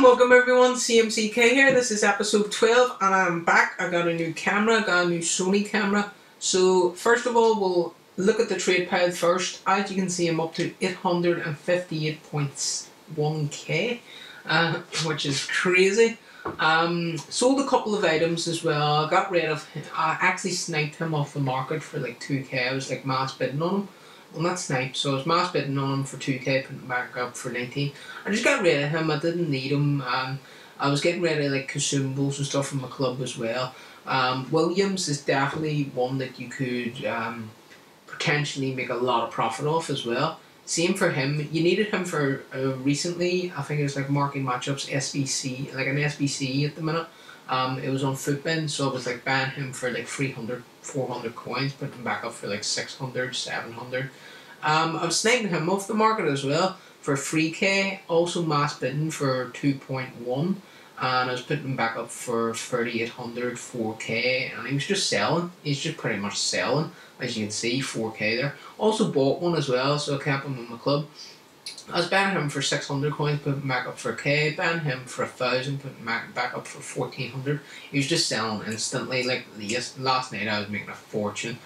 And welcome everyone, CMCK here. This is episode 12 and I'm back. I got a new camera, got a new Sony camera. So first of all, we'll look at the trade pile first. As you can see, I'm up to 858.1k, which is crazy. Sold a couple of items as well. I actually sniped him off the market for like 2k. I was like mass bidding on him. Well, not sniped, so I was mass bidding on him for 2k, putting him back up for 19. I just got rid of him. I didn't need him. I was getting rid of like consumables and stuff from my club as well. Williams is definitely one that you could potentially make a lot of profit off as well. Same for him. You needed him for recently. I think it was like marking matchups, SBC, like an SBC at the minute. It was on Footbin, so I was like buying him for like 300, 400 coins, putting him back up for like 600, 700. I was sniping him off the market as well for 3k, also mass bidding for 2.1, and I was putting him back up for 3,800, 4k, and he was just selling. He's just pretty much selling, as you can see, 4k there. Also bought one as well, so I kept him in my club. I was buying him for 600 coins, putting him back up for a k, buying him for 1,000, putting him back up for 1,400. He was just selling instantly. Like last night I was making a fortune.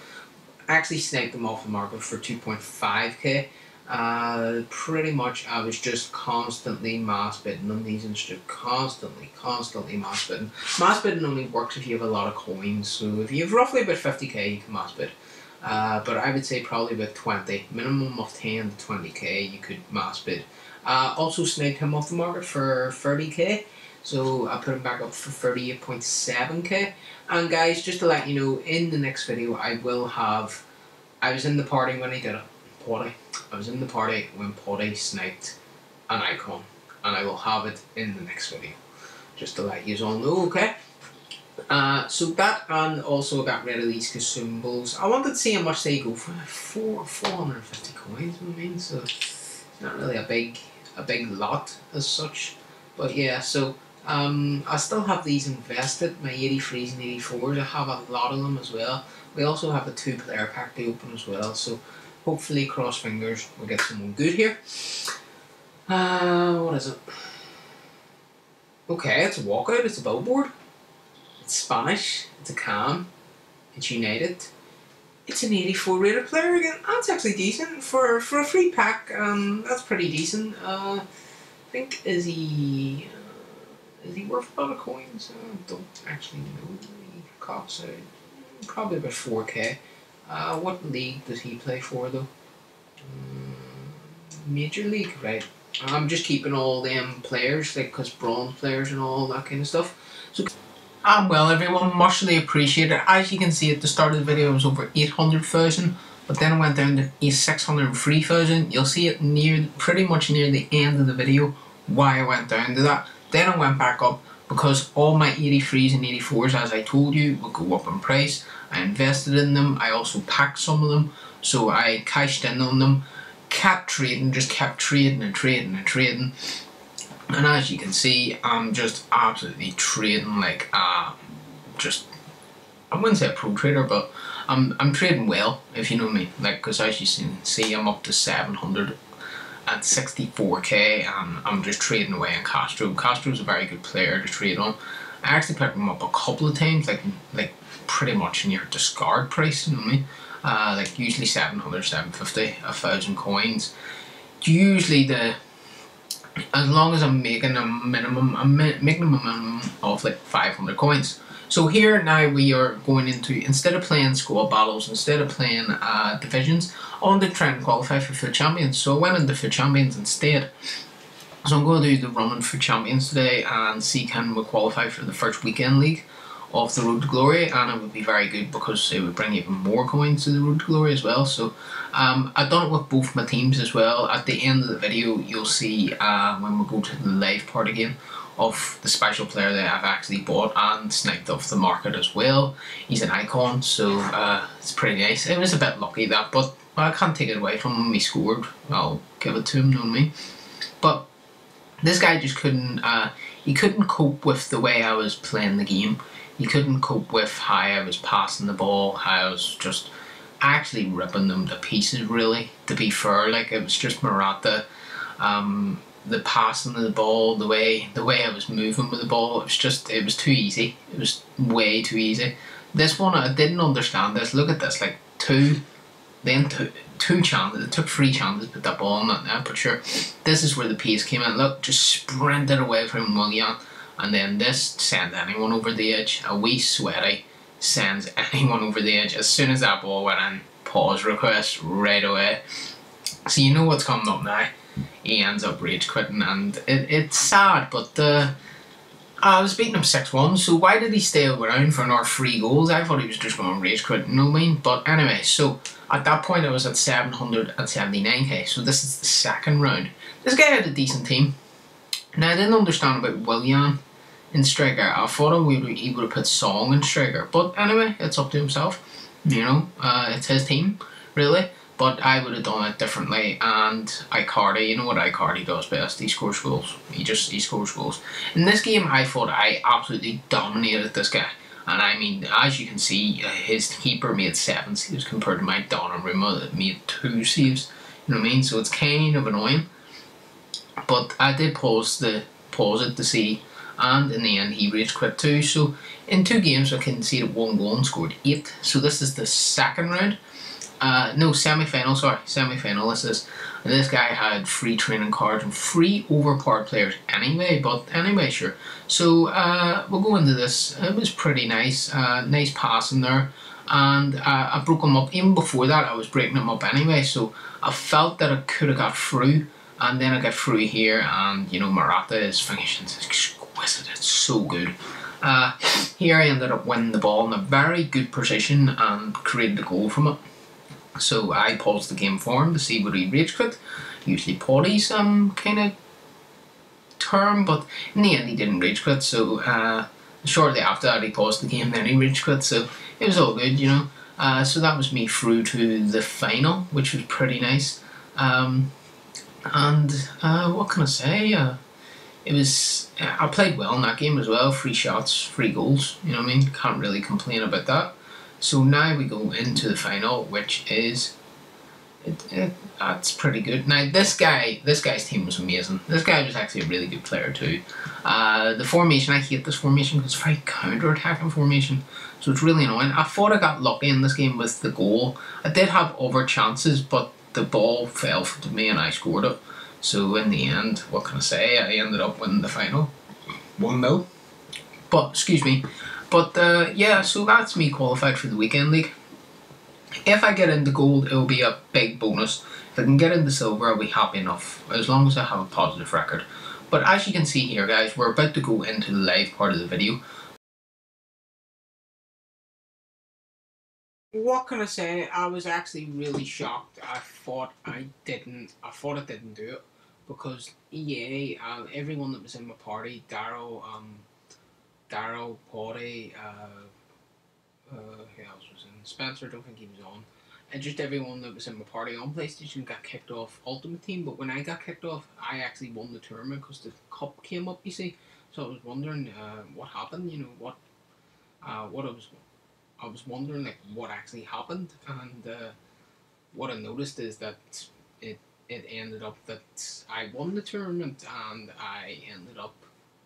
I actually sniped him off the market for 2.5k. Pretty much I was just constantly mass bidding on these and just constantly mass bidding. Mass bidding only works if you have a lot of coins, so if you have roughly about 50k you can mass bid. But I would say probably about 20, minimum of 10 to 20k you could mass bid. Also sniped him off the market for 30k, so I put him back up for 38.7k. And guys, just to let you know, in the next video I was in the party when he did it. I was in the party when Packe sniped an icon, and I will have it in the next video, just to let you all know, okay? So that, and also got rid of these consumables. I wanted to see how much they go for. 450 coins, I mean, so it's not really a big lot as such. But yeah, so I still have these invested, my 83s and 84s. I have a lot of them as well. We also have a 2-player pack to open as well, so hopefully, cross fingers, we'll get someone good here. What is it? Okay, it's a walkout, it's a billboard. It's Spanish, it's a cam, it's United. It's an 84 rated player again. That's actually decent for a free pack. That's pretty decent. I think is he worth a lot of coins? I don't actually know. He costs probably about 4k. What league does he play for though? Major League, right? I'm just keeping all them players, like, cause bronze players and all that kind of stuff. So. Well everyone, muchly appreciated. As you can see at the start of the video it was over 800,000, but then it went down to 603,000. You'll see it pretty much near the end of the video why I went down to that. Then I went back up because all my 83s and 84s, as I told you, would go up in price. I invested in them, I also packed some of them, so I cashed in on them, kept trading, just kept trading and trading and trading. And as you can see, I'm just absolutely trading like I wouldn't say a pro trader, but I'm trading well, if you know me. Like, because as you can see, I'm up to 764k, and I'm just trading away on Castro. Castro's a very good player to trade on. I actually picked him up a couple of times, like pretty much near discard price, you know what I mean? Like usually 700, 750, 1,000 coins. Usually as long as I'm making a minimum, of like 500 coins. So here now we are going into, instead of playing squad battles, instead of playing divisions, I wanted to try and qualify for FUT Champions. So I went into FUT Champions instead. So I'm going to do the running FUT Champions today and see can we qualify for the first weekend league of the Road to Glory, and it would be very good because it would bring even more coins to the Road to Glory as well. So I've done it with both my teams as well. At the end of the video you'll see when we go to the live part again of the special player that I've actually bought and sniped off the market as well. He's an icon, so it's pretty nice. It was a bit lucky that, but I can't take it away from him. He scored, I'll give it to him, know what I mean? But this guy just couldn't, he couldn't cope with the way I was playing the game. He couldn't cope with how I was passing the ball, how I was just actually ripping them to pieces, really, to be fair. Like, it was just Morata the passing of the ball, the way I was moving with the ball, it was too easy. It was way too easy. This one I didn't understand this. Look at this, like two chances. It took 3 chances to put that ball in that net, but sure, this is where the pace came in. Look, just sprinted away from Willian, and then this sends anyone over the edge. A wee sweaty sends anyone over the edge. As soon as that ball went in, pause request right away. So you know what's coming up now. He ends up rage quitting, and it's sad, but I was beating him 6-1, so why did he stay around for another 3 goals? I thought he was just going to rage quit, you know what I mean? But anyway, so at that point I was at 779k, so this is the second round. This guy had a decent team. Now I didn't understand about Willian in striker. I thought he would have put Song in striker, but anyway, it's up to himself. You know, it's his team, really. But I would have done it differently, and Icardi, you know what Icardi does best, he scores goals. He scores goals. In this game, I thought I absolutely dominated this guy. And I mean, as you can see, his keeper made 7 saves compared to my Donnarumma that made 2 saves. You know what I mean? So it's kind of annoying. But I did pause it to see, and in the end he rage quit too. So in 2 games I conceded 1 goal and scored 8. So this is the second round. No, semi-final, sorry, semi-final this is. This guy had free training cards and free overpowered players anyway, but anyway, sure. So, we'll go into this. It was pretty nice, nice passing there, and I broke him up. Even before that, I was breaking him up anyway, so I felt that I could have got through, and then I got through here, and, you know, Morata is finishing exquisite, it's so good. Here I ended up winning the ball in a very good position and created a goal from it. So I paused the game for him to see would he rage quit. Usually Potty's kind of term, but in the end he didn't rage quit. So shortly after that he paused the game, then he rage quit. So it was all good, you know. So that was me through to the final, which was pretty nice. And what can I say? I played well in that game as well. 3 shots, 3 goals. You know what I mean? Can't really complain about that. So now we go into the final, which is that's pretty good. Now this guy's team was amazing. This guy was actually a really good player too. The formation, I hate this formation because it's very counter-attacking formation, so it's really annoying. I thought I got lucky in this game with the goal. I did have other chances, but the ball fell to me and I scored it. So in the end, what can I say? I ended up winning the final, 1-0. But excuse me. But yeah, so that's me qualified for the weekend league. If I get into gold, it'll be a big bonus. If I can get into silver, I'll be happy enough, as long as I have a positive record. But as you can see here, guys, we're about to go into the live part of the video. What can I say? I was actually really shocked. I thought I didn't do it, because EA, everyone that was in my party, Daryl, Potty, who else was in? Spencer, don't think he was on. And just everyone that was in my party on PlayStation got kicked off Ultimate Team, but when I got kicked off, I actually won the tournament because the cup came up, you see. So I was wondering what happened, you know, what I was wondering, like, what actually happened, and what I noticed is that it ended up that I won the tournament, and I ended up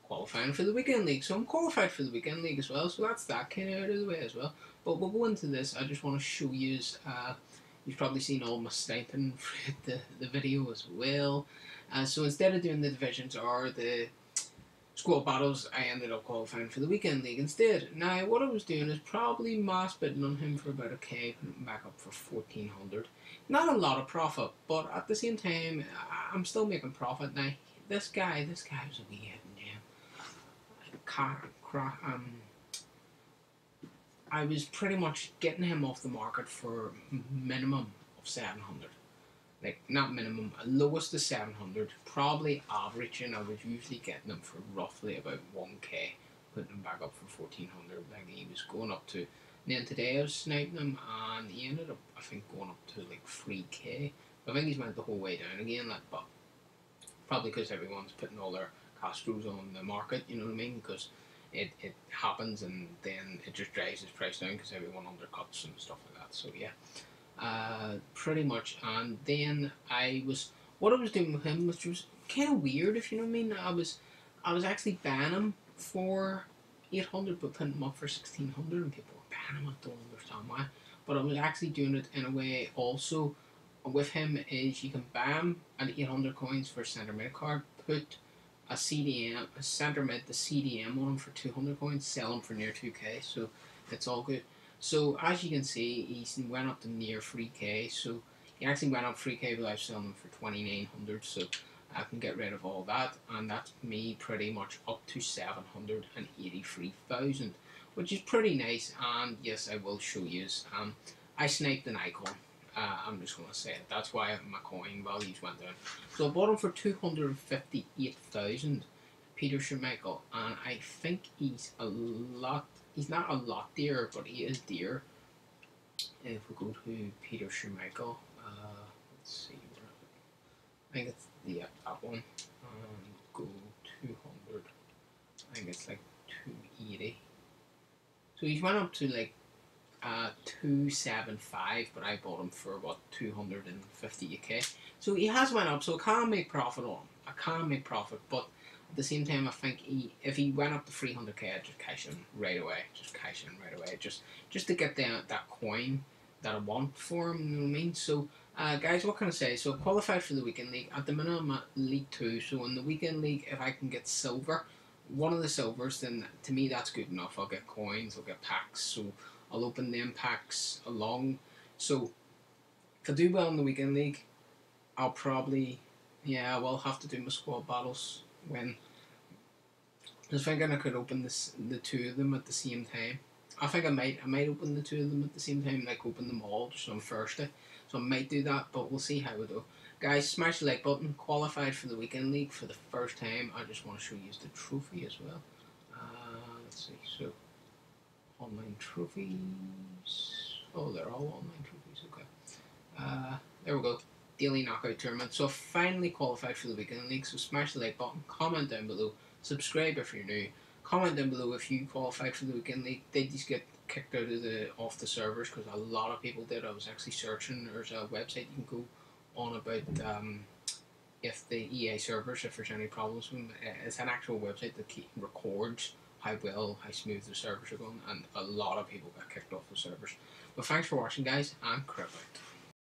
qualifying for the weekend league. So I'm qualified for the weekend league as well, so that's that kind of out of the way as well. But we'll go into this. I just want to show you, you've probably seen all my sniping for the video as well. So instead of doing the divisions or the squad battles, I ended up qualifying for the weekend league instead. Now what I was doing is probably mass bidding on him for about a K, putting him back up for 1400. Not a lot of profit, but at the same time I'm still making profit. Now this guy was a wee hidden gem. I was pretty much getting him off the market for minimum of 700. Like, not minimum, lowest is 700, probably averaging. I was usually getting him for roughly about 1K, putting him back up for 1400. Like, he was going up to, and then today I was sniping him, and he ended up, I think, going up to like 3K. I think he's went the whole way down again, like, but probably because everyone's putting all their Castros on the market, you know what I mean? Because it happens, and then it just drives his price down because everyone undercuts and stuff like that. So yeah, pretty much. And then what I was doing with him, which was kind of weird, if you know what I mean. I was actually banning him for 800, but putting him up for 1600, and people were banning him. I don't understand why. But I was actually doing it in a way also with him is you can buy him at 800 coins for a centre mid card, put a CDM, a centre mid, the CDM on him for 200 coins, sell him for near 2k, so it's all good. So as you can see, he went up to near 3k, so he actually went up 3k without selling him for 2900, so I can get rid of all that, and that's me pretty much up to 783,000, which is pretty nice. And yes, I will show you. I sniped an icon. I'm just going to say it. That's why my coin values went down. So I bought him for 258,000, Peter Schmeichel, and I think he's a lot. He's not a lot dear, but he is dear. If we go to Peter Schmeichel, let's see. I think it's that one. Go 200. I think it's like 280. So he's went up to like 275, but I bought him for what 258k. So he has went up. So I can make profit on him. I can make profit, but at the same time, I think if he went up to 300k, I'd just cash in right away. Just cash in right away. Just to get that coin that I want for him. You know what I mean? So. Guys, what can I say? So I qualified for the weekend league. At the minute I'm at League 2, so in the weekend league, if I can get silver, one of the silvers, then to me that's good enough. I'll get coins, I'll get packs, so I'll open them packs along. So if I do well in the weekend league, I'll probably, I will have to do my squad battles when. I was thinking I could open the two of them at the same time. I think I might open the two of them at the same time, like open them all just on Thursday. So I might do that, but we'll see how we do. Guys, smash the like button. Qualified for the weekend league for the first time. I just want to show you the trophy as well. Let's see. So online trophies. Oh, they're all online trophies. Okay. There we go. Daily knockout tournament. So I finally qualified for the weekend league. So smash the like button. Comment down below. Subscribe if you're new. Comment down below if you qualified for the weekend league. Did you get kicked out of off the servers? Because a lot of people did. I was actually searching. There's a website you can go on about if the EA servers, if there's any problems with them. It's an actual website that records how smooth the servers are going, and a lot of people got kicked off the servers. But thanks for watching, guys, and crap out.